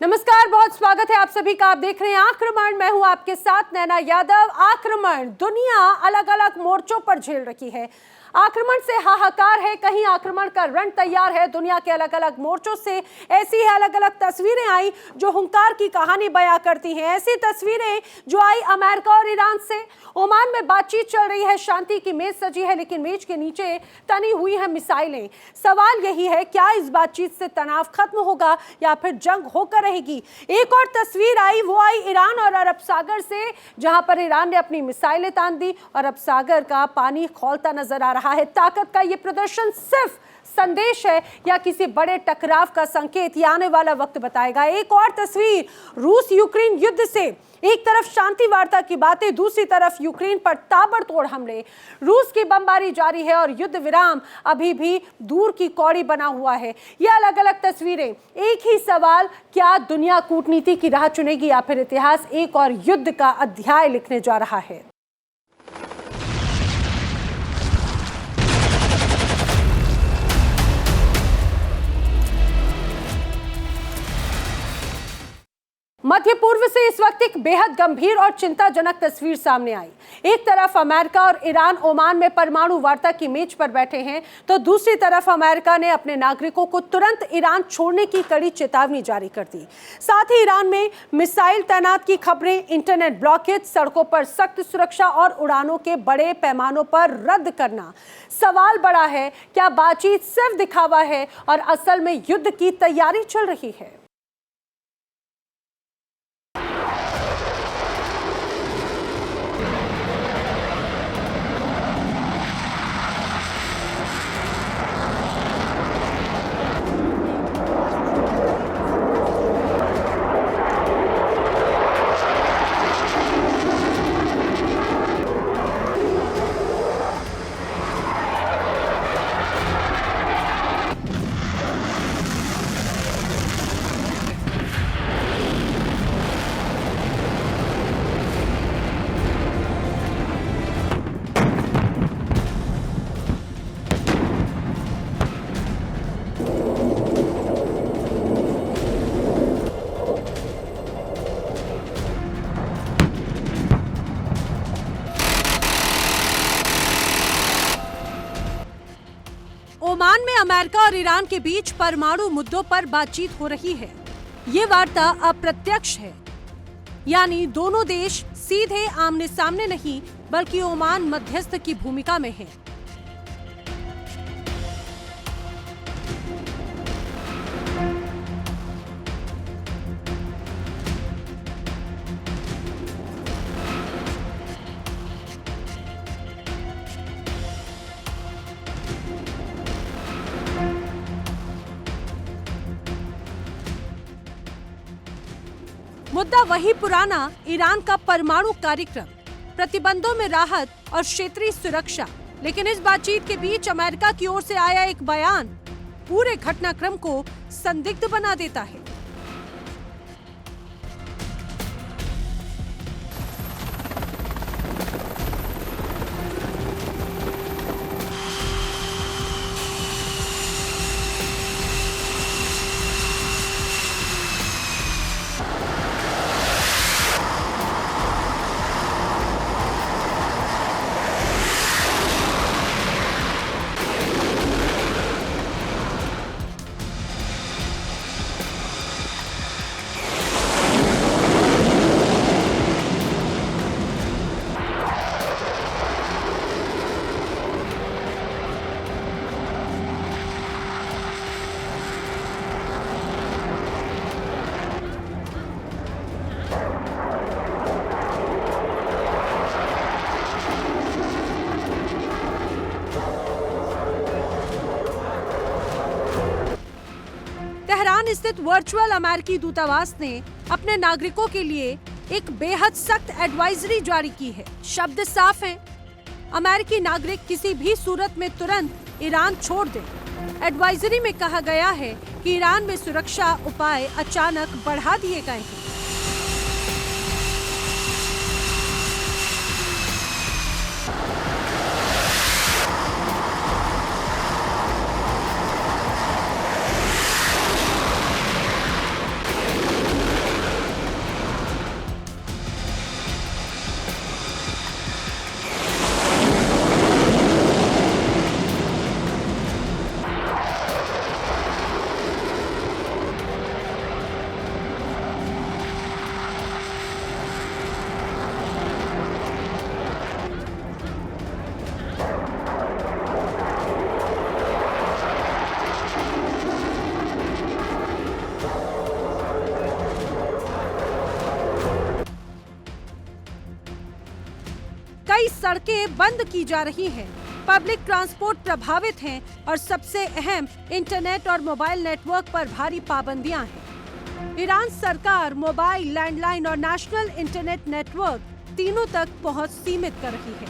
नमस्कार, बहुत स्वागत है आप सभी का। आप देख रहे हैं आक्रमण। मैं हूं आपके साथ नैना यादव। आक्रमण दुनिया अलग अलग मोर्चों पर झेल रही है। आक्रमण से हाहाकार है, कहीं आक्रमण का रण तैयार है। दुनिया के अलग अलग मोर्चों से ऐसी ही अलग अलग तस्वीरें आई जो हुंकार की कहानी बयां करती हैं। ऐसी तस्वीरें जो आई अमेरिका और ईरान से। ओमान में बातचीत चल रही है, शांति की मेज सजी है, लेकिन मेज के नीचे तनी हुई है मिसाइलें। सवाल यही है, क्या इस बातचीत से तनाव खत्म होगा या फिर जंग होकर रहेगी? एक और तस्वीर आई, वो आई ईरान और अरब सागर से, जहां पर ईरान ने अपनी मिसाइलें तान दी और अरब सागर का पानी खौलता नजर आ रहा है। ताकत का ये प्रदर्शन सिर्फ संदेश है या किसी बड़े टकराव का संकेत, ये आने वाला वक्त बताएगा। एक और तस्वीर रूस यूक्रेन युद्ध से। एक तरफ शांति वार्ता की बातें, दूसरी तरफ यूक्रेन पर ताबड़तोड़ हमले। रूस की बमबारी जारी है और युद्ध विराम अभी भी दूर की कौड़ी बना हुआ है। ये अलग अलग तस्वीरें, एक ही सवाल, क्या दुनिया कूटनीति की राह चुनेगी या फिर इतिहास एक और युद्ध का अध्याय लिखने जा रहा है? मध्य पूर्व से इस वक्त एक बेहद गंभीर और चिंताजनक तस्वीर सामने आई। एक तरफ अमेरिका और ईरान ओमान में परमाणु वार्ता की मेज पर बैठे हैं, तो दूसरी तरफ अमेरिका ने अपने नागरिकों को तुरंत ईरान छोड़ने की कड़ी चेतावनी जारी कर दी। साथ ही ईरान में मिसाइल तैनात की खबरें, इंटरनेट ब्लॉकेज, सड़कों पर सख्त सुरक्षा और उड़ानों के बड़े पैमानों पर रद्द करना। सवाल बड़ा है, क्या बातचीत सिर्फ दिखावा है और असल में युद्ध की तैयारी चल रही है? ओमान में अमेरिका और ईरान के बीच परमाणु मुद्दों पर बातचीत हो रही है। ये वार्ता अप्रत्यक्ष है, यानी दोनों देश सीधे आमने सामने नहीं, बल्कि ओमान मध्यस्थ की भूमिका में है। मुद्दा वही पुराना, ईरान का परमाणु कार्यक्रम, प्रतिबंधों में राहत और क्षेत्रीय सुरक्षा। लेकिन इस बातचीत के बीच अमेरिका की ओर से आया एक बयान पूरे घटनाक्रम को संदिग्ध बना देता है। तेहरान स्थित वर्चुअल अमेरिकी दूतावास ने अपने नागरिकों के लिए एक बेहद सख्त एडवाइजरी जारी की है। शब्द साफ हैं, अमेरिकी नागरिक किसी भी सूरत में तुरंत ईरान छोड़ दें। एडवाइजरी में कहा गया है कि ईरान में सुरक्षा उपाय अचानक बढ़ा दिए गए हैं। कई सड़कें बंद की जा रही हैं, पब्लिक ट्रांसपोर्ट प्रभावित हैं और सबसे अहम इंटरनेट और मोबाइल नेटवर्क पर भारी पाबंदियां हैं। ईरान सरकार मोबाइल, लैंडलाइन और नेशनल इंटरनेट नेटवर्क तीनों तक पहुंच सीमित कर रही है।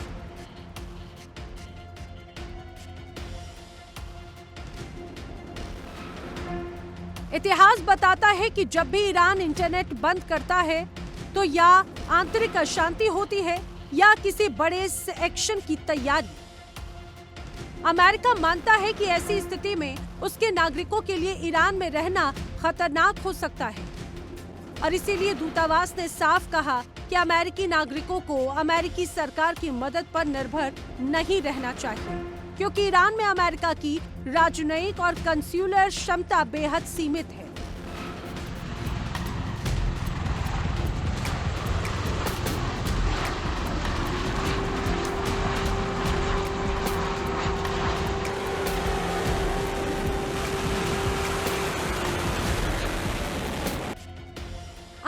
इतिहास बताता है कि जब भी ईरान इंटरनेट बंद करता है तो या आंतरिक अशांति होती है या किसी बड़े एक्शन की तैयारी। अमेरिका मानता है कि ऐसी स्थिति में उसके नागरिकों के लिए ईरान में रहना खतरनाक हो सकता है और इसीलिए दूतावास ने साफ कहा कि अमेरिकी नागरिकों को अमेरिकी सरकार की मदद पर निर्भर नहीं रहना चाहिए, क्योंकि ईरान में अमेरिका की राजनयिक और कंस्यूलर क्षमता बेहद सीमित है।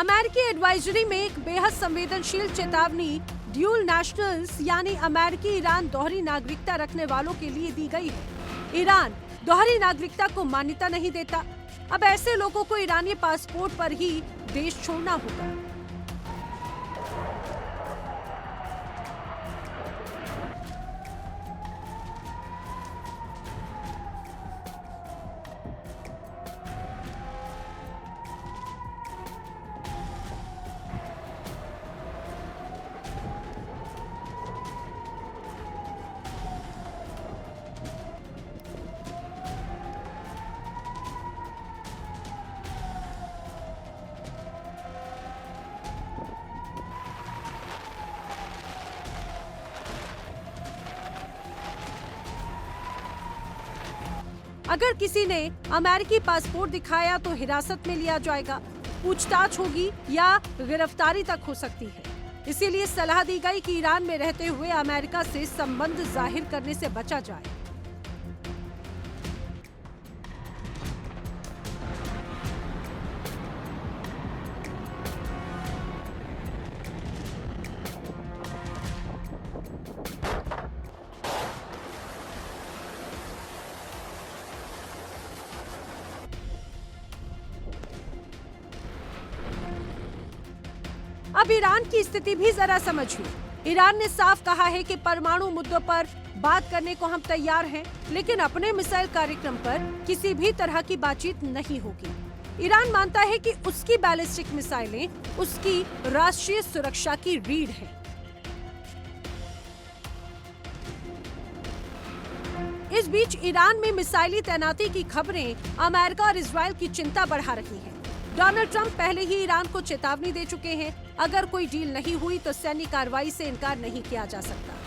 अमेरिकी एडवाइजरी में एक बेहद संवेदनशील चेतावनी ड्यूल नेशनल्स यानी अमेरिकी ईरान दोहरी नागरिकता रखने वालों के लिए दी गई है। ईरान दोहरी नागरिकता को मान्यता नहीं देता। अब ऐसे लोगों को ईरानी पासपोर्ट पर ही देश छोड़ना होगा। अगर किसी ने अमेरिकी पासपोर्ट दिखाया तो हिरासत में लिया जाएगा, पूछताछ होगी या गिरफ्तारी तक हो सकती है। इसीलिए सलाह दी गई कि ईरान में रहते हुए अमेरिका से संबंध जाहिर करने से बचा जाए। अब ईरान की स्थिति भी जरा समझिए। ईरान ने साफ कहा है कि परमाणु मुद्दों पर बात करने को हम तैयार हैं, लेकिन अपने मिसाइल कार्यक्रम पर किसी भी तरह की बातचीत नहीं होगी। ईरान मानता है कि उसकी बैलिस्टिक मिसाइलें उसकी राष्ट्रीय सुरक्षा की रीढ़ हैं। इस बीच ईरान में मिसाइली तैनाती की खबरें अमेरिका और इजरायल की चिंता बढ़ा रही हैं। डोनाल्ड ट्रंप पहले ही ईरान को चेतावनी दे चुके हैं, अगर कोई डील नहीं हुई तो सैन्य कार्रवाई से इनकार नहीं किया जा सकता।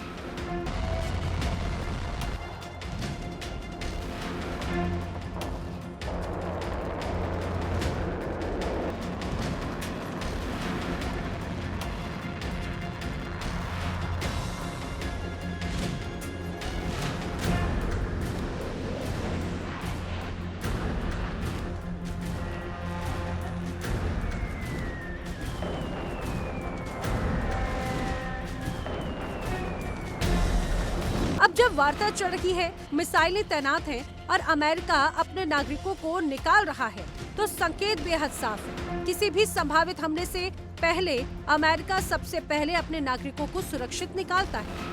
अब जब वार्ता चल रही है, मिसाइलें तैनात हैं और अमेरिका अपने नागरिकों को निकाल रहा है, तो संकेत बेहद साफ है। किसी भी संभावित हमले से पहले अमेरिका सबसे पहले अपने नागरिकों को सुरक्षित निकालता है।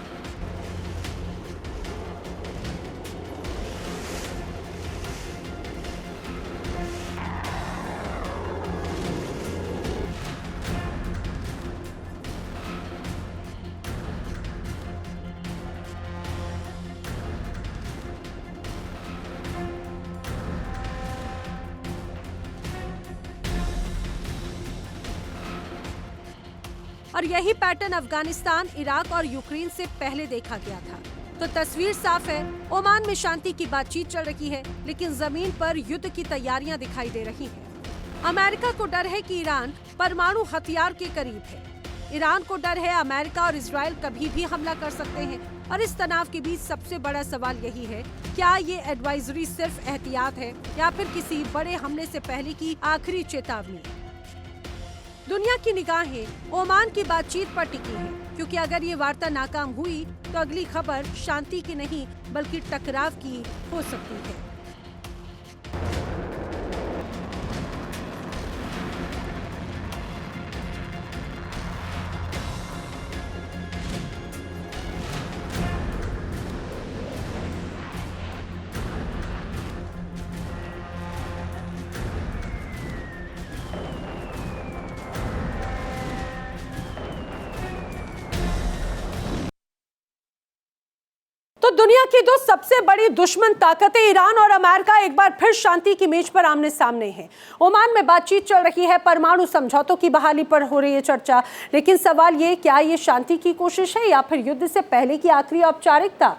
और यही पैटर्न अफगानिस्तान, इराक और यूक्रेन से पहले देखा गया था। तो तस्वीर साफ है, ओमान में शांति की बातचीत चल रही है, लेकिन जमीन पर युद्ध की तैयारियां दिखाई दे रही हैं। अमेरिका को डर है कि ईरान परमाणु हथियार के करीब है। ईरान को डर है अमेरिका और इजरायल कभी भी हमला कर सकते हैं। और इस तनाव के बीच सबसे बड़ा सवाल यही है, क्या ये एडवाइजरी सिर्फ एहतियात है या फिर किसी बड़े हमले से पहले की आखिरी चेतावनी? दुनिया की निगाहें ओमान की बातचीत पर टिकी है, क्योंकि अगर ये वार्ता नाकाम हुई तो अगली खबर शांति की नहीं बल्कि टकराव की हो सकती है। तो दुनिया की दो सबसे बड़ी दुश्मन ताकतें ईरान और अमेरिका एक बार फिर शांति की मेज पर आमने सामने हैं। ओमान में बातचीत चल रही है, परमाणु समझौतों की बहाली पर हो रही है चर्चा। लेकिन सवाल ये, क्या ये शांति की कोशिश है या फिर युद्ध से पहले की आखिरी औपचारिकता?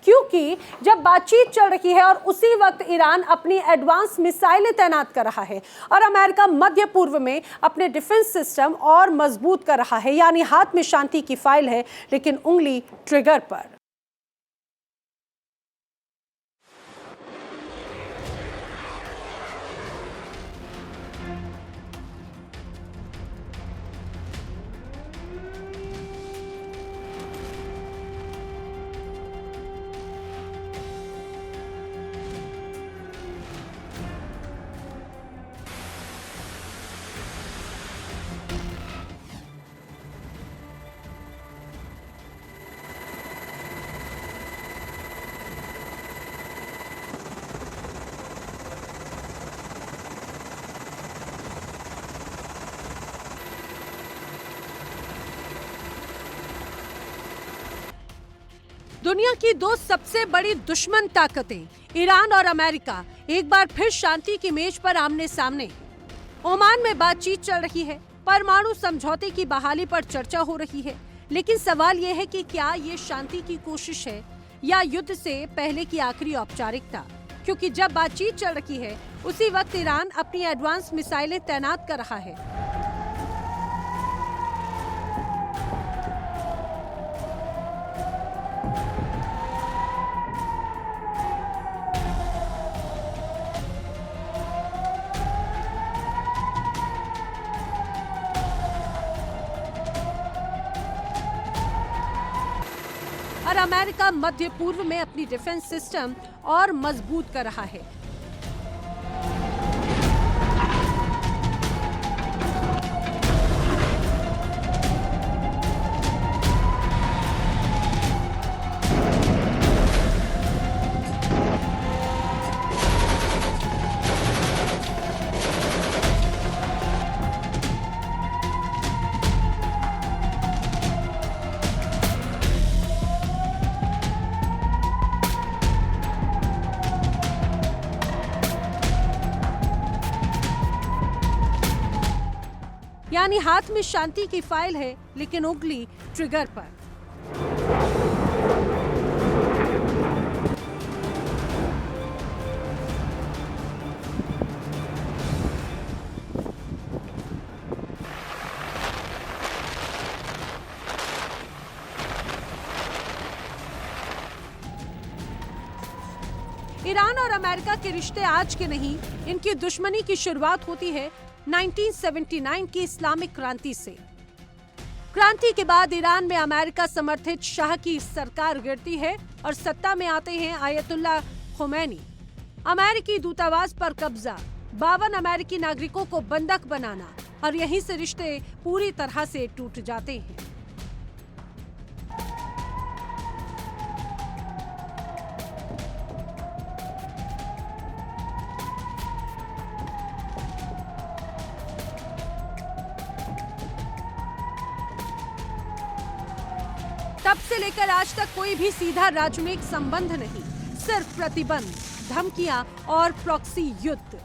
क्योंकि जब बातचीत चल रही है और उसी वक्त ईरान अपनी एडवांस मिसाइलें तैनात कर रहा है और अमेरिका मध्य पूर्व में अपने डिफेंस सिस्टम और मजबूत कर रहा है, यानी हाथ में शांति की फाइल है लेकिन उंगली ट्रिगर पर। दुनिया की दो सबसे बड़ी दुश्मन ताकतें ईरान और अमेरिका एक बार फिर शांति की मेज पर आमने सामने। ओमान में बातचीत चल रही है, परमाणु समझौते की बहाली पर चर्चा हो रही है। लेकिन सवाल यह है कि क्या ये शांति की कोशिश है या युद्ध से पहले की आखिरी औपचारिकता? क्योंकि जब बातचीत चल रही है उसी वक्त ईरान अपनी एडवांस मिसाइलें तैनात कर रहा है। और अमेरिका मध्य पूर्व में अपनी डिफेंस सिस्टम और मजबूत कर रहा है। यानी हाथ में शांति की फाइल है लेकिन उंगली ट्रिगर पर। ईरान और अमेरिका के रिश्ते आज के नहीं, इनकी दुश्मनी की शुरुआत होती है 1979 की इस्लामिक क्रांति से। क्रांति के बाद ईरान में अमेरिका समर्थित शाह की सरकार गिरती है और सत्ता में आते हैं आयतुल्ला खुमैनी। अमेरिकी दूतावास पर कब्जा, 52 अमेरिकी नागरिकों को बंधक बनाना और यहीं से रिश्ते पूरी तरह से टूट जाते हैं। तब से लेकर आज तक कोई भी सीधा राजनयिक संबंध नहीं, सिर्फ प्रतिबंध, धमकियां और प्रॉक्सी युद्ध।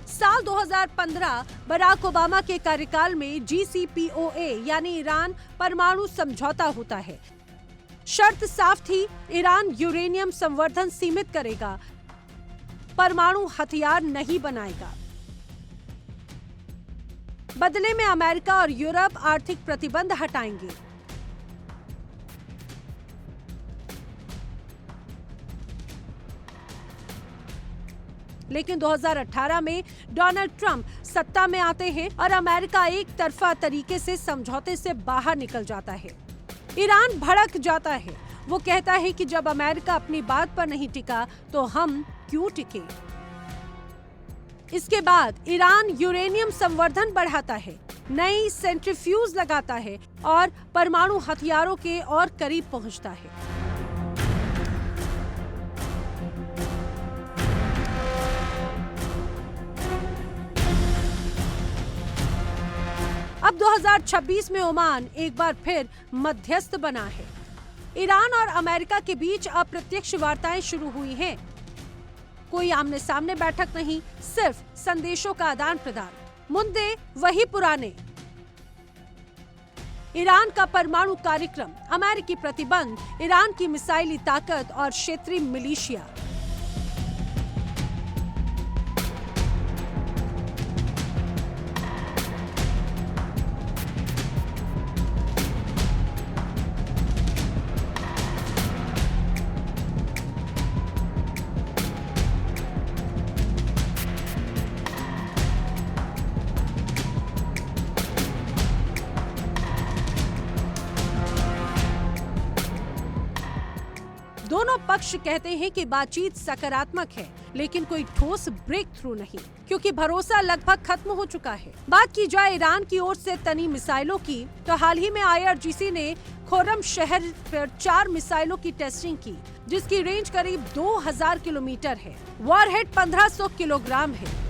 साल 2015 बराक ओबामा के कार्यकाल में JCPOA यानी ईरान परमाणु समझौता होता है। शर्त साफ थी, ईरान यूरेनियम संवर्धन सीमित करेगा, परमाणु हथियार नहीं बनाएगा। बदले में अमेरिका और यूरोप आर्थिक प्रतिबंध हटाएंगे। लेकिन 2018 में डोनाल्ड ट्रंप सत्ता में आते हैं और अमेरिका एक तरफा तरीके से समझौते से बाहर निकल जाता है। ईरान भड़क जाता है। वो कहता है कि जब अमेरिका अपनी बात पर नहीं टिका तो हम क्यों टिके। इसके बाद ईरान यूरेनियम संवर्धन बढ़ाता है, नई सेंट्रीफ्यूज लगाता है और परमाणु हथियारों के और करीब पहुंचता है। अब 2026 में ओमान एक बार फिर मध्यस्थ बना है। ईरान और अमेरिका के बीच अप्रत्यक्ष वार्ताएं शुरू हुई हैं। कोई आमने सामने बैठक नहीं, सिर्फ संदेशों का आदान प्रदान। मुद्दे वही पुराने। ईरान का परमाणु कार्यक्रम, अमेरिकी प्रतिबंध, ईरान की मिसाइली ताकत और क्षेत्रीय मिलिशिया। दोनों पक्ष कहते हैं कि बातचीत सकारात्मक है, लेकिन कोई ठोस ब्रेक थ्रू नहीं, क्योंकि भरोसा लगभग खत्म हो चुका है। बात की जाए ईरान की ओर से तनी मिसाइलों की, तो हाल ही में IRGC ने खुर्रम शहर पर 4 मिसाइलों की टेस्टिंग की, जिसकी रेंज करीब 2000 किलोमीटर है। वॉरहेड 1500 किलोग्राम है।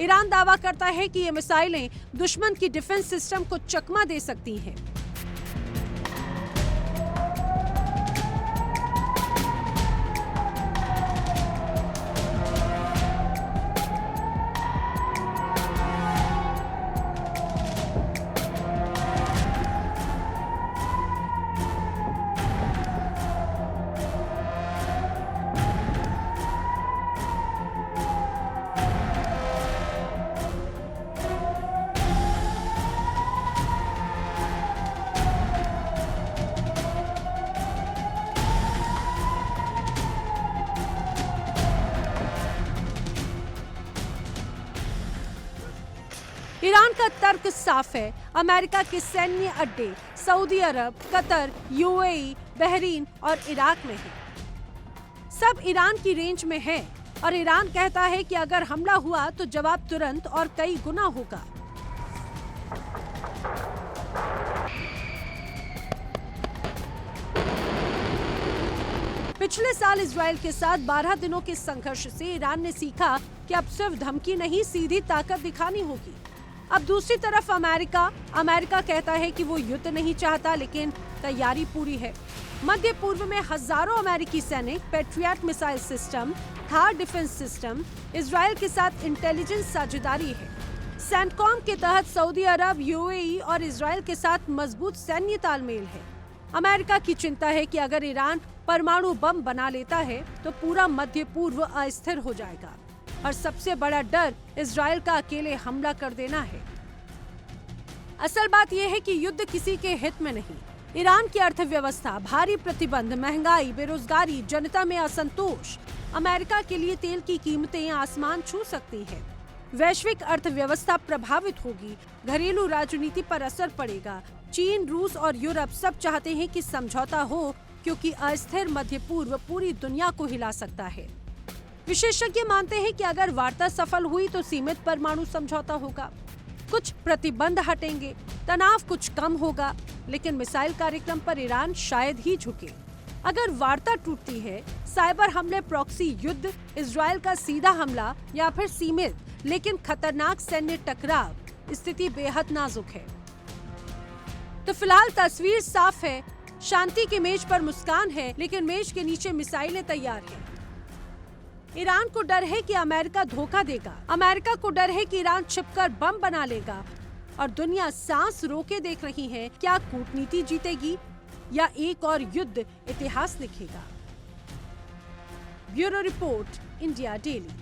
ईरान दावा करता है कि ये मिसाइलें दुश्मन की डिफेंस सिस्टम को चकमा दे सकती हैं। ईरान का तर्क साफ है। अमेरिका के सैन्य अड्डे सऊदी अरब, कतर, UAE, बहरीन और इराक में हैं। सब ईरान की रेंज में है और ईरान कहता है कि अगर हमला हुआ तो जवाब तुरंत और कई गुना होगा। पिछले साल इजराइल के साथ 12 दिनों के संघर्ष से ईरान ने सीखा कि अब सिर्फ धमकी नहीं, सीधी ताकत दिखानी होगी। अब दूसरी तरफ अमेरिका कहता है कि वो युद्ध नहीं चाहता, लेकिन तैयारी पूरी है। मध्य पूर्व में हजारों अमेरिकी सैनिक, patriot missile system, Thar defence system, Israel के साथ इंटेलिजेंस साझेदारी है। सेंटकॉम के तहत सऊदी अरब, UAE और इजराइल के साथ मजबूत सैन्य तालमेल है। अमेरिका की चिंता है कि अगर ईरान परमाणु बम बना लेता है तो पूरा मध्य पूर्व अस्थिर हो जाएगा और सबसे बड़ा डर इजराइल का अकेले हमला कर देना है। असल बात यह है कि युद्ध किसी के हित में नहीं। ईरान की अर्थव्यवस्था, भारी प्रतिबंध, महंगाई, बेरोजगारी, जनता में असंतोष, अमेरिका के लिए तेल की कीमतें आसमान छू सकती है। वैश्विक अर्थव्यवस्था प्रभावित होगी, घरेलू राजनीति पर असर पड़ेगा। चीन, रूस और यूरोप सब चाहते हैं कि समझौता हो, क्योंकि अस्थिर मध्य पूर्व पूरी दुनिया को हिला सकता है। विशेषज्ञ मानते हैं कि अगर वार्ता सफल हुई तो सीमित परमाणु समझौता होगा, कुछ प्रतिबंध हटेंगे, तनाव कुछ कम होगा, लेकिन मिसाइल कार्यक्रम पर ईरान शायद ही झुके। अगर वार्ता टूटती है, साइबर हमले, प्रॉक्सी युद्ध, इजराइल का सीधा हमला या फिर सीमित लेकिन खतरनाक सैन्य टकराव, स्थिति बेहद नाजुक है। तो फिलहाल तस्वीर साफ है, शांति की मेज पर मुस्कान है, लेकिन मेज के नीचे मिसाइलें तैयार हैं। ईरान को डर है कि अमेरिका धोखा देगा, अमेरिका को डर है कि ईरान छिपकर बम बना लेगा, और दुनिया सांस रोके देख रही है, क्या कूटनीति जीतेगी या एक और युद्ध इतिहास लिखेगा। Bureau report, India daily.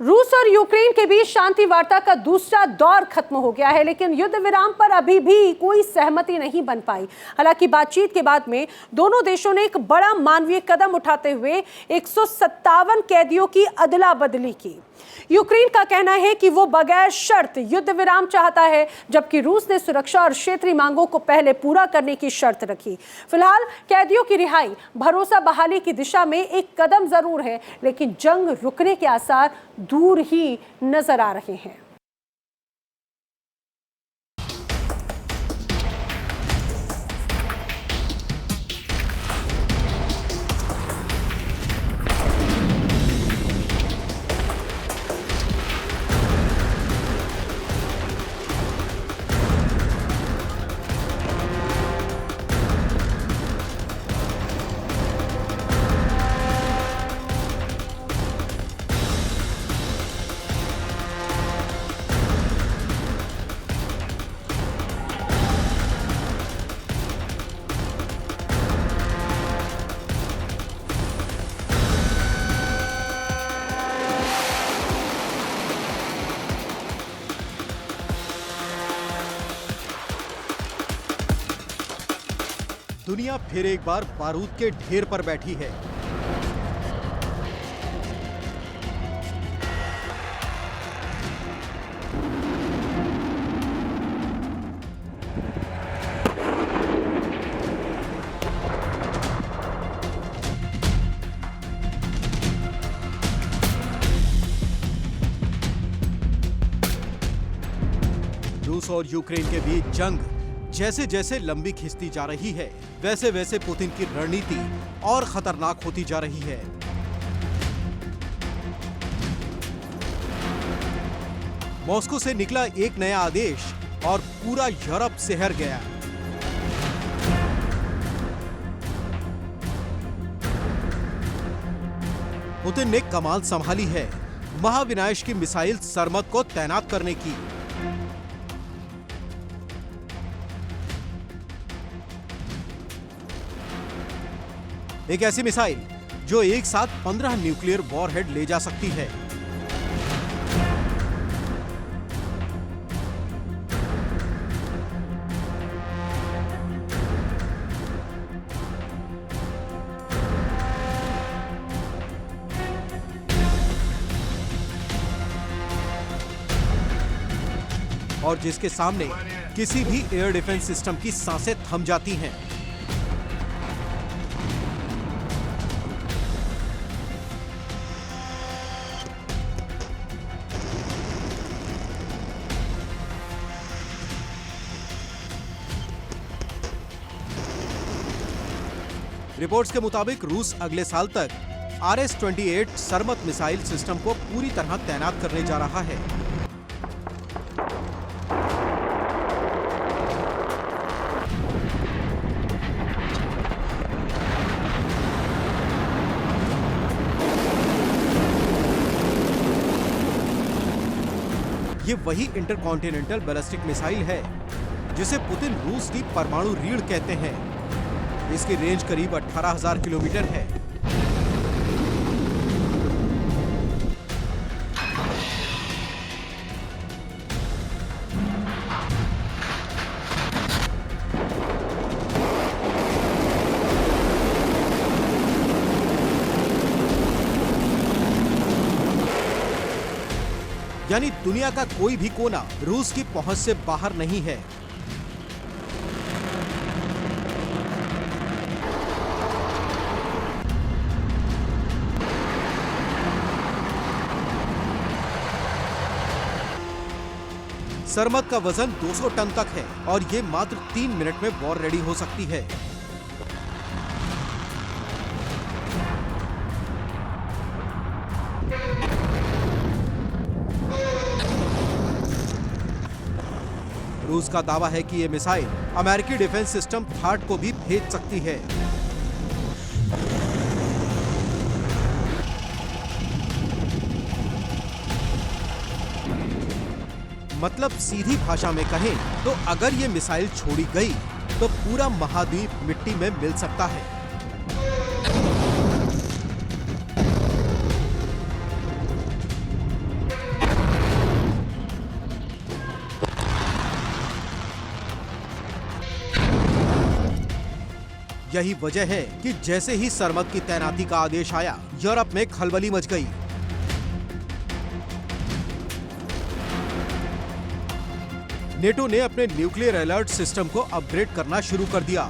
रूस और यूक्रेन के बीच शांति वार्ता का दूसरा दौर खत्म हो गया है, लेकिन युद्ध विराम पर अभी भी कोई सहमति नहीं बन पाई। हालांकि बातचीत के बाद में दोनों देशों ने एक बड़ा मानवीय कदम उठाते हुए 157 कैदियों की अदला बदली की। यूक्रेन का कहना है कि वो बगैर शर्त युद्ध विराम चाहता है, जबकि रूस ने सुरक्षा और क्षेत्रीय मांगों को पहले पूरा करने की शर्त रखी। फिलहाल कैदियों की रिहाई भरोसा बहाली की दिशा में एक कदम जरूर है, लेकिन जंग रुकने के आसार दूर ही नजर आ रहे हैं। दुनिया फिर एक बार बारूद के ढेर पर बैठी है। रूस और यूक्रेन के बीच जंग जैसे जैसे लंबी खिंचती जा रही है, वैसे वैसे पुतिन की रणनीति और खतरनाक होती जा रही है। मॉस्को से निकला एक नया आदेश और पूरा यूरोप सिहर गया। पुतिन ने कमाल संभाली है, महाविनाश की मिसाइल सरमद को तैनात करने की। एक ऐसी मिसाइल जो एक साथ 15 न्यूक्लियर वॉरहेड ले जा सकती है। और जिसके सामने किसी भी एयर डिफेंस सिस्टम की सांसें थम जाती हैं। रिपोर्ट्स के मुताबिक रूस अगले साल तक RS-28 सरमद मिसाइल सिस्टम को पूरी तरह तैनात करने जा रहा है। ये वही इंटरकॉन्टिनेंटल बैलिस्टिक मिसाइल है जिसे पुतिन रूस की परमाणु रीढ़ कहते हैं। इसकी रेंज करीब 18,000 किलोमीटर है। यानी दुनिया का कोई भी कोना रूस की पहुंच से बाहर नहीं है। सरमद का वजन 200 टन तक है और ये मात्र 3 मिनट में वॉर रेडी हो सकती है। रूस का दावा है कि ये मिसाइल अमेरिकी डिफेंस सिस्टम थार्ड को भी भेज सकती है। मतलब सीधी भाषा में कहें तो अगर ये मिसाइल छोड़ी गई तो पूरा महाद्वीप मिट्टी में मिल सकता है। यही वजह है कि जैसे ही सरमद की तैनाती का आदेश आया, यूरोप में खलबली मच गई। नेटो ने अपने न्यूक्लियर अलर्ट सिस्टम को अपग्रेड करना शुरू कर दिया।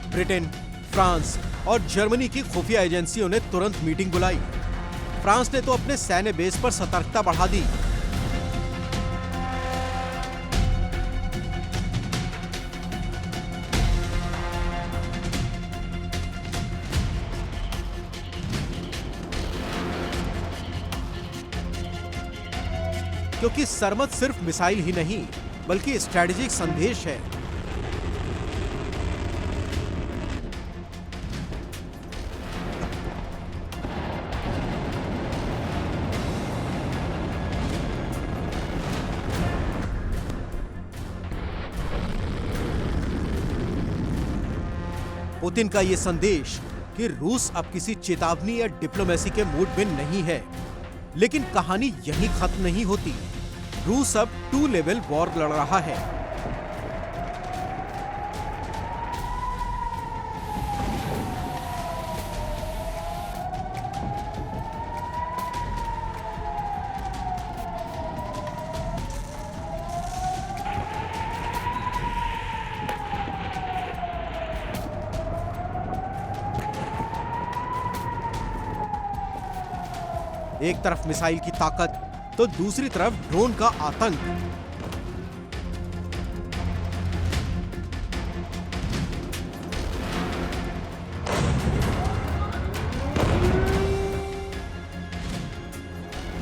ब्रिटेन, फ्रांस और जर्मनी की खुफिया एजेंसियों ने तुरंत मीटिंग बुलाई। फ्रांस ने तो अपने सैन्य बेस पर सतर्कता बढ़ा दी। क्योंकि सरमद सिर्फ मिसाइल ही नहीं बल्कि स्ट्रेटेजिक संदेश है। पुतिन का ये संदेश कि रूस अब किसी चेतावनी या डिप्लोमेसी के मूड में नहीं है, लेकिन कहानी यहीं खत्म नहीं होती। रूस अब 2 लेवल वॉर लड़ रहा है। एक तरफ मिसाइल की ताकत तो दूसरी तरफ ड्रोन का आतंक।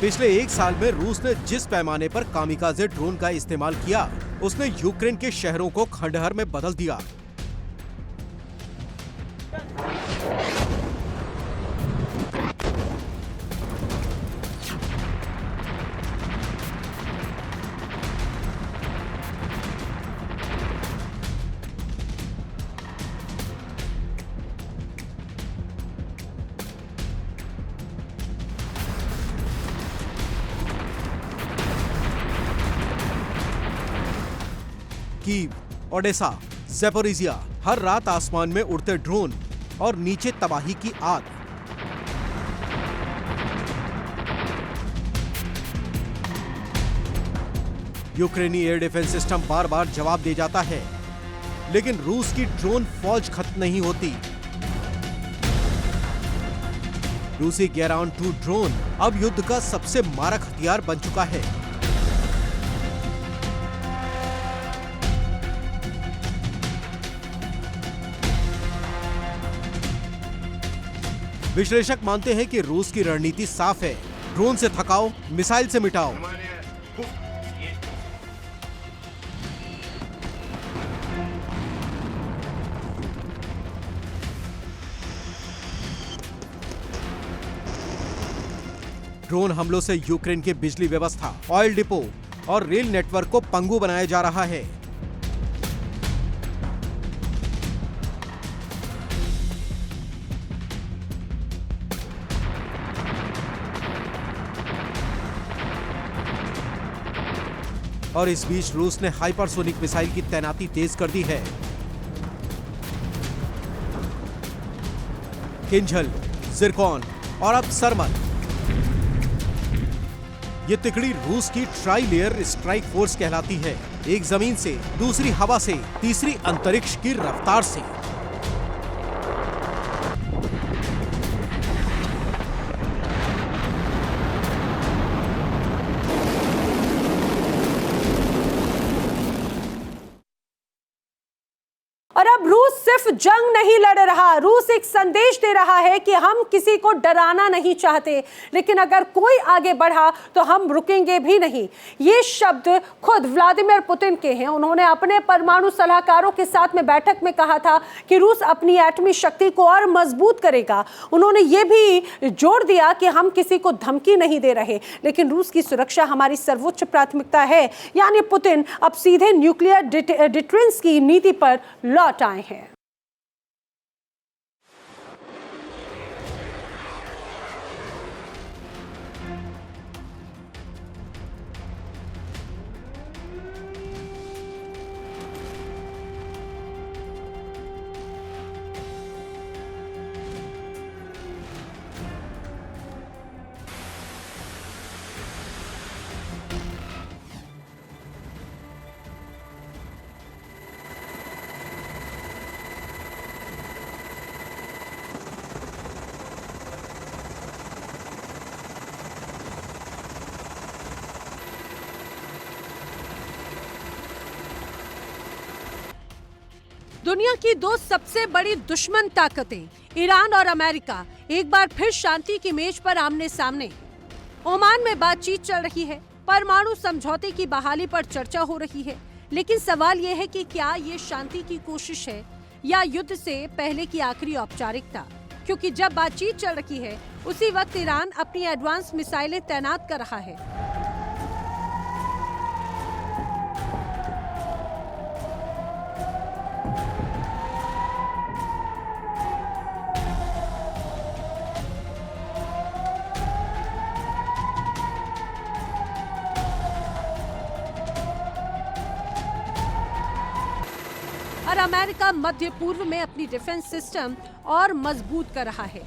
पिछले 1 साल में रूस ने जिस पैमाने पर कामिकाज़े ड्रोन का इस्तेमाल किया, उसने यूक्रेन के शहरों को खंडहर में बदल दिया। कीव, ओडेसा, ज़ैपोरिज़िया, हर रात आसमान में उड़ते ड्रोन और नीचे तबाही की आग। यूक्रेनी एयर डिफेंस सिस्टम बार बार जवाब दे जाता है, लेकिन रूस की ड्रोन फौज खत्म नहीं होती। रूसी गेरान-2 ड्रोन अब युद्ध का सबसे मारक हथियार बन चुका है। विश्लेषक मानते हैं कि रूस की रणनीति साफ है, ड्रोन से थकाओ, मिसाइल से मिटाओ। ड्रोन हमलों से यूक्रेन की बिजली व्यवस्था, ऑयल डिपो और रेल नेटवर्क को पंगु बनाया जा रहा है। और इस बीच रूस ने हाइपरसोनिक मिसाइल की तैनाती तेज कर दी है। किंझल, जिरकॉन और अब सरमद। ये तिकड़ी रूस की ट्राई लेयर स्ट्राइक फोर्स कहलाती है। एक जमीन से, दूसरी हवा से, तीसरी अंतरिक्ष की रफ्तार से। और अब रूस सिर्फ जंग नहीं लड़ रहा, रूस एक संदेश दे रहा है कि हम किसी को डराना नहीं चाहते, लेकिन अगर कोई आगे बढ़ा तो हम रुकेंगे भी नहीं। ये शब्द खुद व्लादिमीर पुतिन के हैं। उन्होंने अपने परमाणु सलाहकारों के साथ में बैठक में कहा था कि रूस अपनी एटमी शक्ति को और मजबूत करेगा। उन्होंने ये भी जोर दिया कि हम किसी को धमकी नहीं दे रहे, लेकिन रूस की सुरक्षा हमारी सर्वोच्च प्राथमिकता है। यानी पुतिन अब सीधे न्यूक्लियर डिटरेंस की नीति पर लौट आए हैं। दुनिया की दो सबसे बड़ी दुश्मन ताकतें ईरान और अमेरिका एक बार फिर शांति की मेज पर आमने सामने। ओमान में बातचीत चल रही है, परमाणु समझौते की बहाली पर चर्चा हो रही है, लेकिन सवाल यह है कि क्या ये शांति की कोशिश है या युद्ध से पहले की आखिरी औपचारिकता? क्योंकि जब बातचीत चल रही है उसी वक्त ईरान अपनी एडवांस मिसाइलें तैनात कर रहा है। और अमेरिका मध्य पूर्व में अपनी डिफेंस सिस्टम और मजबूत कर रहा है।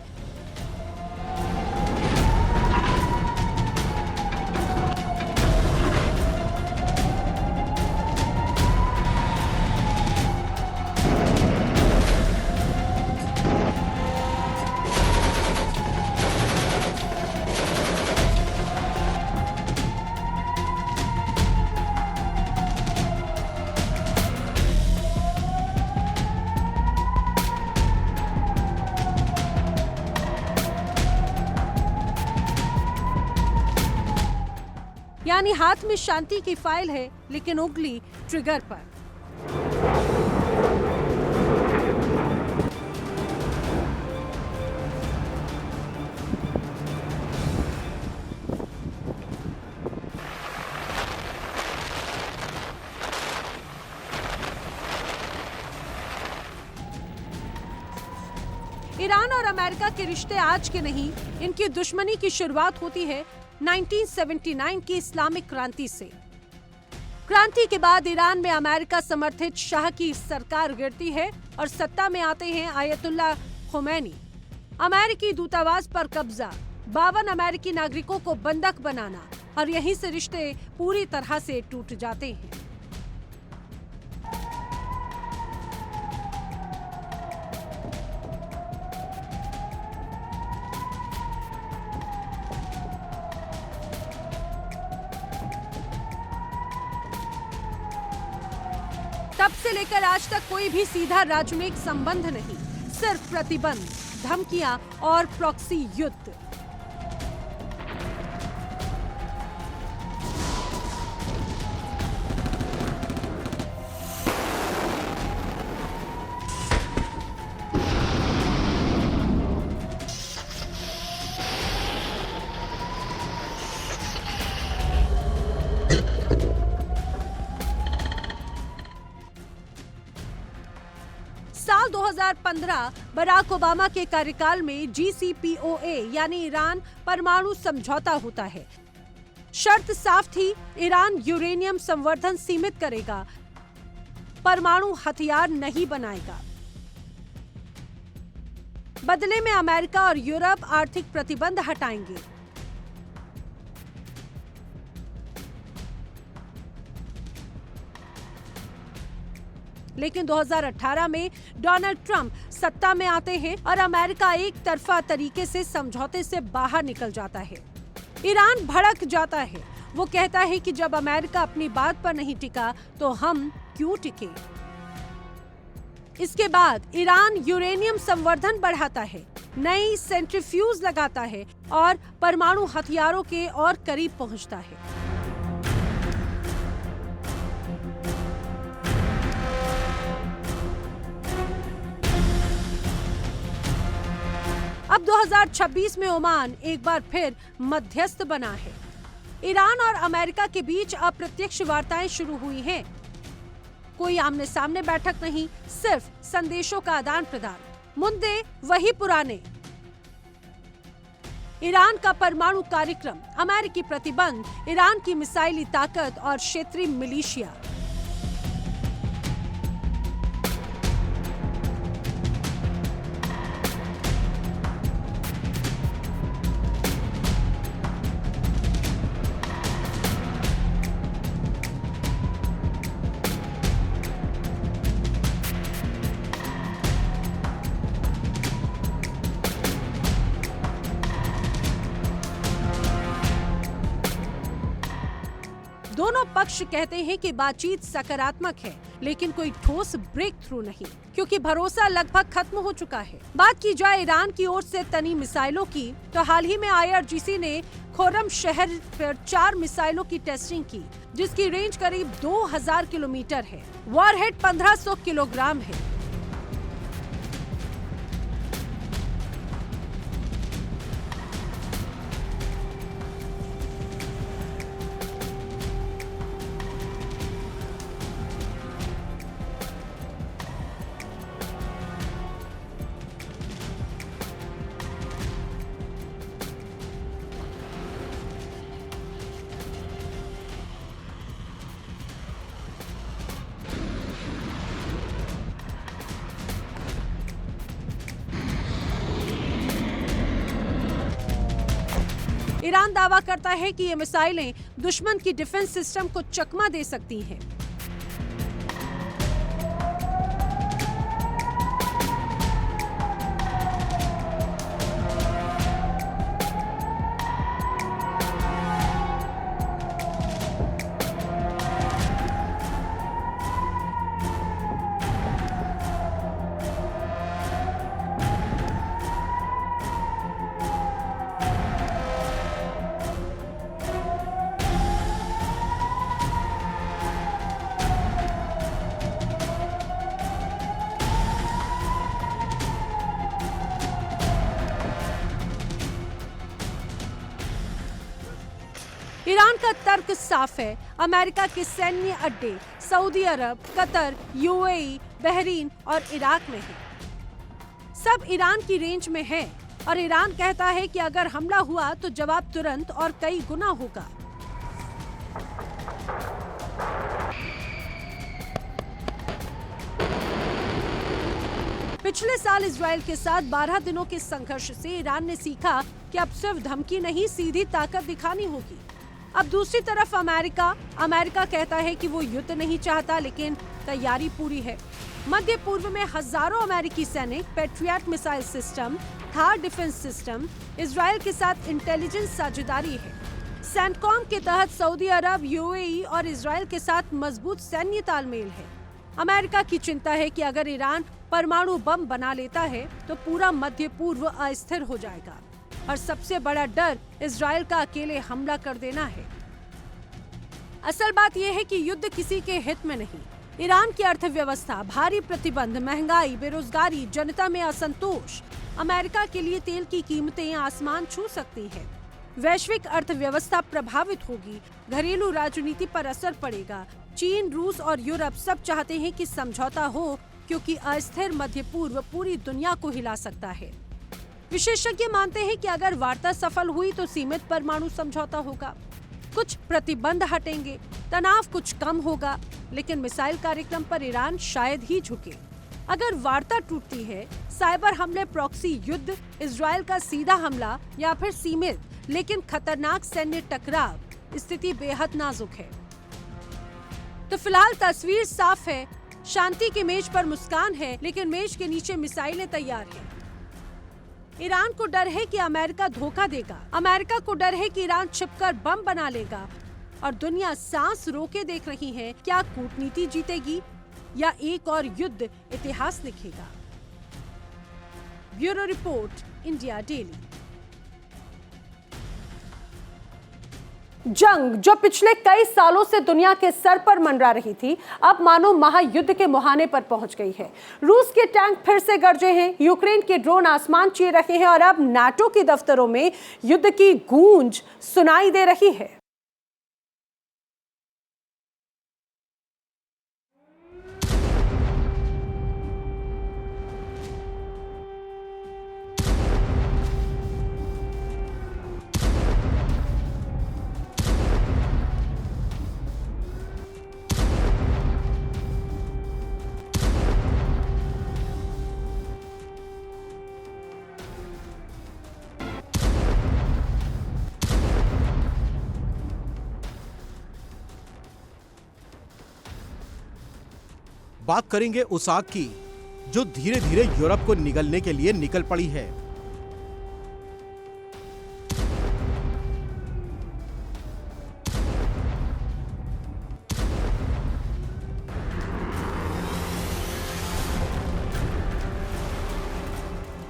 यानी हाथ में शांति की फाइल है, लेकिन उंगली ट्रिगर पर। ईरान और अमेरिका के रिश्ते आज के नहीं, इनकी दुश्मनी की शुरुआत होती है 1979 की इस्लामिक क्रांति से। क्रांति के बाद ईरान में अमेरिका समर्थित शाह की सरकार गिरती है और सत्ता में आते हैं आयतुल्लाह खुमैनी। अमेरिकी दूतावास पर कब्जा, 52 अमेरिकी नागरिकों को बंधक बनाना, और यहीं से रिश्ते पूरी तरह से टूट जाते हैं। तब से लेकर आज तक कोई भी सीधा राजनयिक संबंध नहीं, सिर्फ प्रतिबंध, धमकियां और प्रॉक्सी युद्ध। साल 2015 बराक ओबामा के कार्यकाल में JCPOA यानी ईरान परमाणु समझौता होता है। शर्त साफ थी, ईरान यूरेनियम संवर्धन सीमित करेगा, परमाणु हथियार नहीं बनाएगा। बदले में अमेरिका और यूरोप आर्थिक प्रतिबंध हटाएंगे। लेकिन 2018 में डोनाल्ड ट्रंप सत्ता में आते हैं और अमेरिका एक तरफा तरीके से समझौते से बाहर निकल जाता है। ईरान भड़क जाता है। वो कहता है कि जब अमेरिका अपनी बात पर नहीं टिका तो हम क्यों टिके। इसके बाद ईरान यूरेनियम संवर्धन बढ़ाता है, नई सेंट्रीफ्यूज लगाता है और परमाणु हथियारों के और करीब पहुंचता है। अब 2026 में ओमान एक बार फिर मध्यस्थ बना है। ईरान और अमेरिका के बीच अप्रत्यक्ष वार्ताएं शुरू हुई हैं। कोई आमने सामने बैठक नहीं, सिर्फ संदेशों का आदान प्रदान। मुद्दे वही पुराने। ईरान का परमाणु कार्यक्रम, अमेरिकी प्रतिबंध, ईरान की मिसाइली ताकत और क्षेत्रीय मिलिशिया। दोनों पक्ष कहते हैं कि बातचीत सकारात्मक है, लेकिन कोई ठोस ब्रेक थ्रू नहीं, क्योंकि भरोसा लगभग खत्म हो चुका है। बात की जाए ईरान की ओर से तनी मिसाइलों की, तो हाल ही में IRGC ने खुर्रम शहर पर 4 मिसाइलों की टेस्टिंग की, जिसकी रेंज करीब 2000 किलोमीटर है। वॉरहेड 1500 किलोग्राम है। ईरान दावा करता है कि ये मिसाइलें दुश्मन की डिफेंस सिस्टम को चकमा दे सकती हैं। ईरान का तर्क साफ है। अमेरिका के सैन्य अड्डे सऊदी अरब, कतर, UAE, बहरीन और इराक में हैं। सब ईरान की रेंज में है और ईरान कहता है कि अगर हमला हुआ तो जवाब तुरंत और कई गुना होगा। पिछले साल इजराइल के साथ 12 दिनों के संघर्ष से ईरान ने सीखा कि अब सिर्फ धमकी नहीं, सीधी ताकत दिखानी होगी। अब दूसरी तरफ अमेरिका कहता है कि वो युद्ध नहीं चाहता, लेकिन तैयारी पूरी है। मध्य पूर्व में हजारों अमेरिकी सैनिक, patriot missile system, Thar defence system, Israel के साथ इंटेलिजेंस साझेदारी है। सैंटकॉम के तहत सऊदी अरब, UAE और इजराइल के साथ मजबूत सैन्य तालमेल है। अमेरिका की चिंता है कि अगर ईरान परमाणु बम बना लेता है तो पूरा मध्य पूर्व अस्थिर हो जाएगा और सबसे बड़ा डर इजराइल का अकेले हमला कर देना है। असल बात यह है कि युद्ध किसी के हित में नहीं। ईरान की अर्थव्यवस्था, भारी प्रतिबंध, महंगाई, बेरोजगारी, जनता में असंतोष, अमेरिका के लिए तेल की कीमतें आसमान छू सकती हैं। वैश्विक अर्थव्यवस्था प्रभावित होगी, घरेलू राजनीति पर असर पड़ेगा। चीन, रूस और यूरोप सब चाहते हैं कि समझौता हो, क्योंकि अस्थिर मध्य पूर्व पूरी दुनिया को हिला सकता है। विशेषज्ञ मानते हैं कि अगर वार्ता सफल हुई तो सीमित परमाणु समझौता होगा, कुछ प्रतिबंध हटेंगे, तनाव कुछ कम होगा, लेकिन मिसाइल कार्यक्रम पर ईरान शायद ही झुके। अगर वार्ता टूटती है, साइबर हमले, प्रॉक्सी युद्ध, इजराइल का सीधा हमला या फिर सीमित लेकिन खतरनाक सैन्य टकराव, स्थिति बेहद नाजुक है। तो फिलहाल तस्वीर साफ है, शांति की मेज पर मुस्कान है, लेकिन मेज के नीचे मिसाइलें तैयार हैं। ईरान को डर है कि अमेरिका धोखा देगा। अमेरिका को डर है कि ईरान छिपकर बम बना लेगा। और दुनिया सांस रोके देख रही है, क्या कूटनीति जीतेगी या एक और युद्ध इतिहास लिखेगा। Bureau report, India daily. जंग जो पिछले कई सालों से दुनिया के सर पर मंडरा रही थी, अब मानो महायुद्ध के मुहाने पर पहुंच गई है। रूस के टैंक फिर से गरजे हैं, यूक्रेन के ड्रोन आसमान चीर रहे हैं और अब नाटो के दफ्तरों में युद्ध की गूंज सुनाई दे रही है। बात करेंगे उस आग की जो धीरे धीरे यूरोप को निगलने के लिए निकल पड़ी है।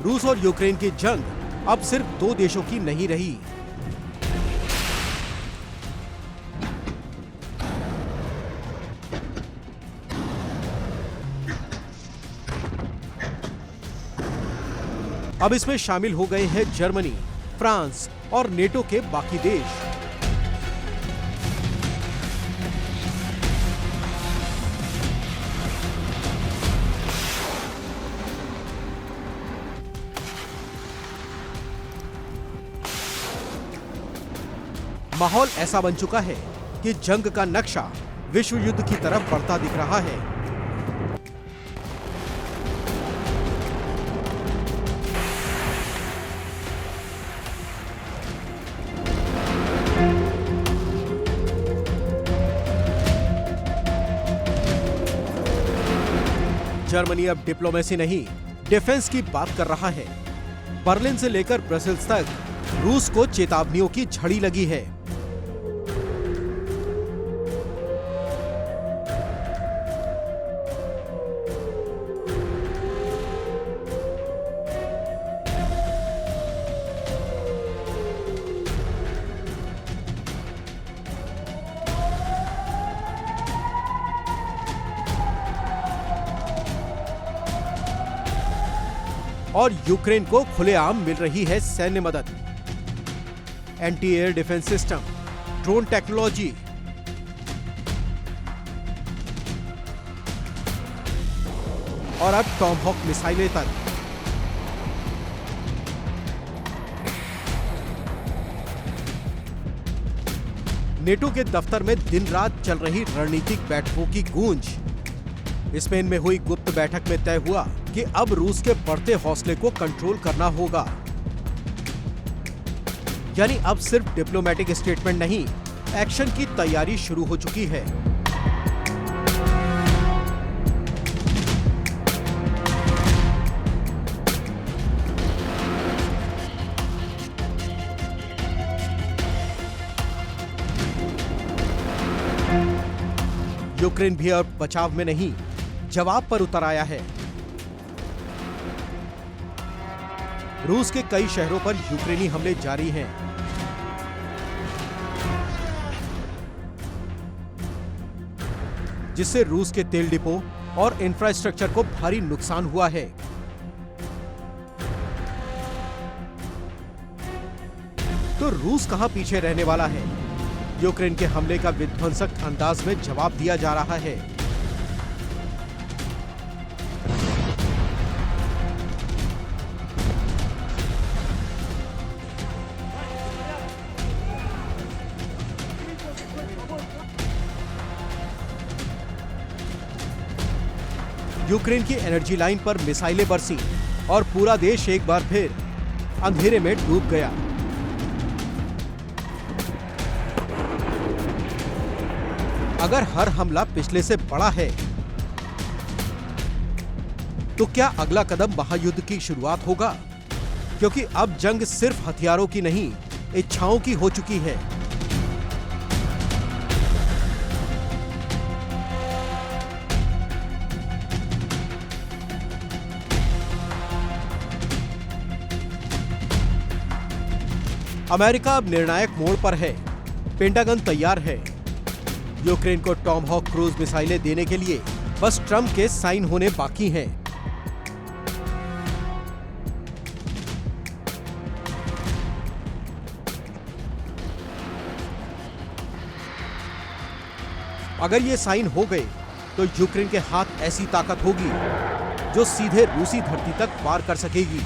रूस और यूक्रेन की जंग अब सिर्फ दो देशों की नहीं रही। अब इसमें शामिल हो गए हैं जर्मनी, फ्रांस और नेटो के बाकी देश। माहौल ऐसा बन चुका है कि जंग का नक्शा विश्व युद्ध की तरफ बढ़ता दिख रहा है। जर्मनी अब डिप्लोमेसी नहीं, डिफेंस की बात कर रहा है। बर्लिन से लेकर ब्रसेल्स तक रूस को चेतावनियों की झड़ी लगी है। और यूक्रेन को खुलेआम मिल रही है सैन्य मदद, anti air defence system, drone technology. और अब टॉमहॉक मिसाइलें तक। नेटो के दफ्तर में दिन रात चल रही रणनीतिक बैठकों की गूंज। स्पेन में हुई गुप्त बैठक में तय हुआ कि अब रूस के बढ़ते हौसले को कंट्रोल करना होगा। यानी अब सिर्फ डिप्लोमेटिक स्टेटमेंट नहीं, एक्शन की तैयारी शुरू हो चुकी है। यूक्रेन भी अब बचाव में नहीं, जवाब पर उतर आया है। रूस के कई शहरों पर यूक्रेनी हमले जारी हैं। जिससे रूस के तेल डिपो और इंफ्रास्ट्रक्चर को भारी नुकसान हुआ है। तो रूस कहां पीछे रहने वाला है? यूक्रेन के हमले का विध्वंसक अंदाज में जवाब दिया जा रहा है। यूक्रेन की एनर्जी लाइन पर मिसाइलें बरसी और पूरा देश एक बार फिर अंधेरे में डूब गया। अगर हर हमला पिछले से बड़ा है तो क्या अगला कदम महायुद्ध की शुरुआत होगा? क्योंकि अब जंग सिर्फ हथियारों की नहीं, इच्छाओं की हो चुकी है। अमेरिका अब निर्णायक मोड़ पर है। पेंटागन तैयार है। यूक्रेन को टॉमहॉक क्रूज मिसाइलें देने के लिए बस ट्रंप के साइन होने बाकी हैं। अगर ये साइन हो गए तो यूक्रेन के हाथ ऐसी ताकत होगी जो सीधे रूसी धरती तक वार कर सकेगी।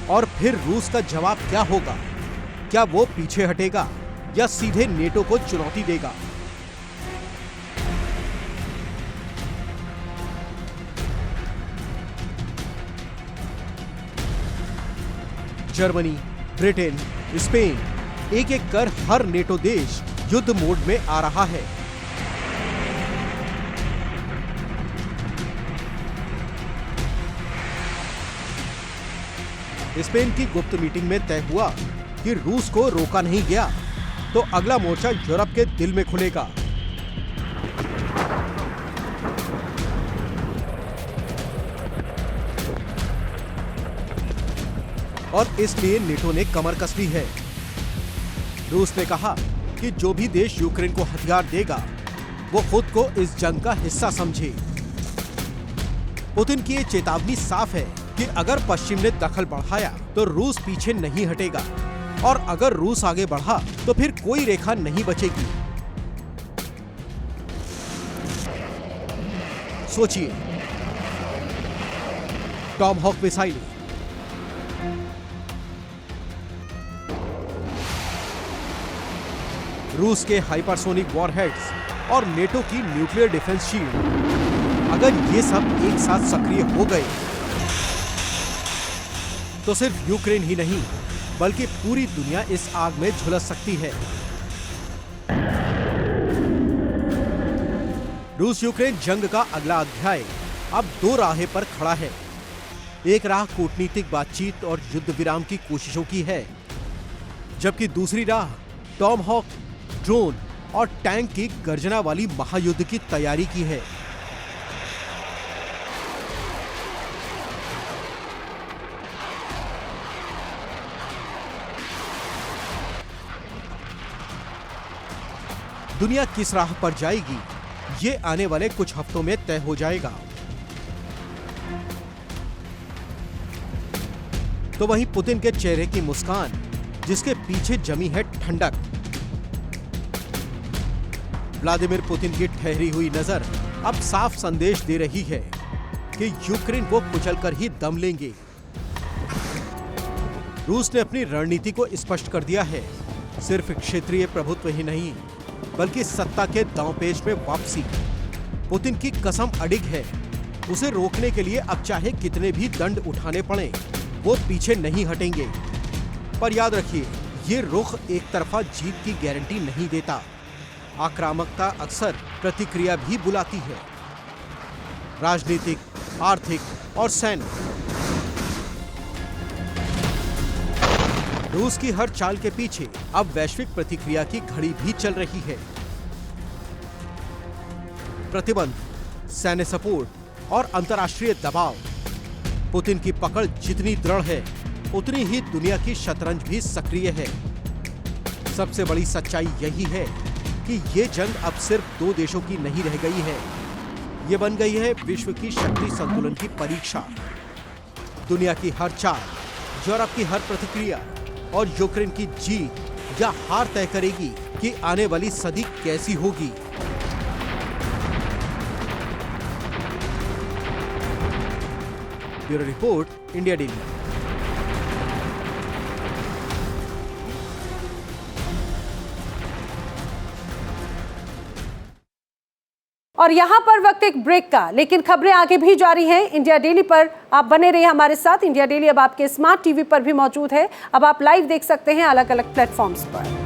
और फिर रूस का जवाब क्या होगा? क्या वो पीछे हटेगा या सीधे नेटो को चुनौती देगा? जर्मनी, ब्रिटेन, स्पेन, एक एक कर हर नेटो देश युद्ध मोड में आ रहा है। स्पेन की गुप्त मीटिंग में तय हुआ कि रूस को रोका नहीं गया तो अगला मोर्चा यूरोप के दिल में खुलेगा। और इसलिए नेटो ने कमर कस ली है। रूस ने कहा कि जो भी देश यूक्रेन को हथियार देगा वो खुद को इस जंग का हिस्सा समझे। पुतिन की ये चेतावनी साफ है कि अगर पश्चिम ने दखल बढ़ाया तो रूस पीछे नहीं हटेगा और अगर रूस आगे बढ़ा तो फिर कोई रेखा नहीं बचेगी। सोचिए, टॉमहॉक मिसाइल, रूस के हाइपरसोनिक वॉरहेड्स और नेटो की न्यूक्लियर डिफेंस शील्ड, अगर ये सब एक साथ सक्रिय हो गए तो सिर्फ यूक्रेन ही नहीं बल्कि पूरी दुनिया इस आग में झुलस सकती है। रूस यूक्रेन जंग का अगला अध्याय अब दो राहें पर खड़ा है। एक राह कूटनीतिक बातचीत और युद्ध विराम की कोशिशों की है, जबकि दूसरी राह टॉमहॉक, ड्रोन और टैंक की गर्जना वाली महायुद्ध की तैयारी की है। दुनिया किस राह पर जाएगी ये आने वाले कुछ हफ्तों में तय हो जाएगा। तो वहीं पुतिन के चेहरे की मुस्कान, जिसके पीछे जमी है ठंडक। व्लादिमीर पुतिन की ठहरी हुई नजर अब साफ संदेश दे रही है कि यूक्रेन को कुचलकर ही दम लेंगे। रूस ने अपनी रणनीति को स्पष्ट कर दिया है, सिर्फ क्षेत्रीय प्रभुत्व ही नहीं बल्कि सत्ता के दांवपेच में वापसी। पुतिन की कसम अडिग है, उसे रोकने के लिए अब चाहे कितने भी दंड उठाने पड़े वो पीछे नहीं हटेंगे। पर याद रखिए, ये रुख एक तरफा जीत की गारंटी नहीं देता। आक्रामकता अक्सर प्रतिक्रिया भी बुलाती है। राजनीतिक, आर्थिक और सैन्य, रूस की हर चाल के पीछे अब वैश्विक प्रतिक्रिया की घड़ी भी चल रही है। प्रतिबंध, सैन्य सपोर्ट और अंतर्राष्ट्रीय दबाव। पुतिन की पकड़ जितनी दृढ़ है उतनी ही दुनिया की शतरंज भी सक्रिय है। सबसे बड़ी सच्चाई यही है कि ये जंग अब सिर्फ दो देशों की नहीं रह गई है, ये बन गई है विश्व की शक्ति संतुलन की परीक्षा। दुनिया की हर चाल, यूरोप की हर प्रतिक्रिया और यूक्रेन की जीत या हार तय करेगी कि आने वाली सदी कैसी होगी। Bureau report, India daily. और यहाँ पर वक्त एक ब्रेक का, लेकिन खबरें आगे भी जारी हैं। इंडिया डेली पर आप बने रहिए हमारे साथ। इंडिया डेली अब आपके स्मार्ट टीवी पर भी मौजूद है। अब आप लाइव देख सकते हैं अलग अलग प्लेटफॉर्म्स पर।